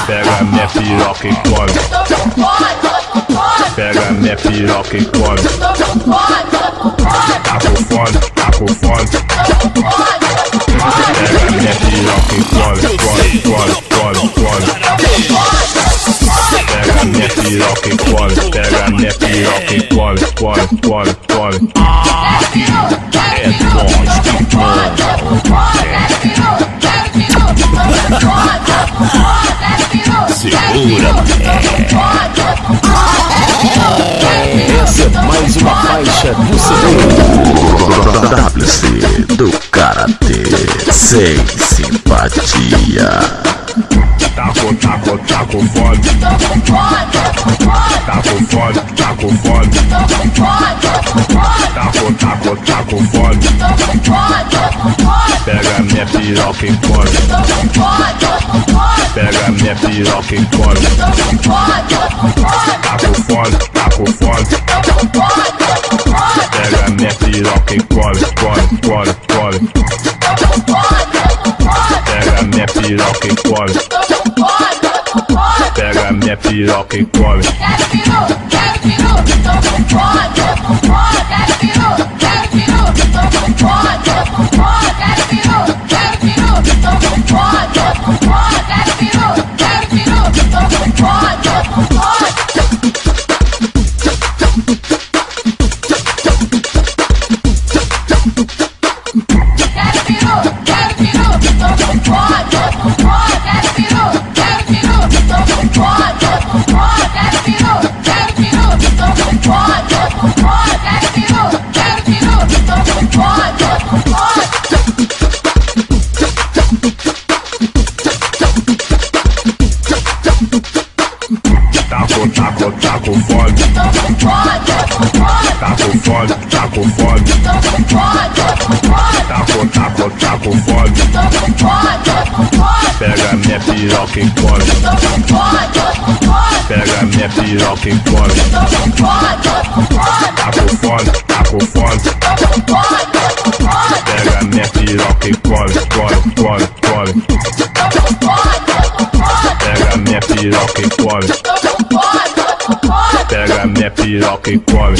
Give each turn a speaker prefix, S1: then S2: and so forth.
S1: Pega minha piroca e come. Pega minha piroca e come. Tá com fome, tá com fome. Pega minha piroca e come, come, come, come. Pega minha piroca e come. Pega minha piroca e come, come, come, come. É nóis que segura,
S2: essa é mais uma faixa do CD WC do Karatê sem simpatia.
S1: Tá com fome. Tá com fome, tá com fome. Tá com fome. Pega minha piroca e come. Pega minha piroca e come. Tá com fome, tá com fome. Pega minha piroca e come, come, come, come. Pega minha piroca e come. Pega minha piroca e come. Tá com fome, tá com fome, tá com fome. Tá com fome. Pega minha piroca e come. Pega minha piroca e come. Tá com fome, tá com fome. Pega minha piroca e come, come, come, come. Pega minha piroca e come. Pega minha piroca e come.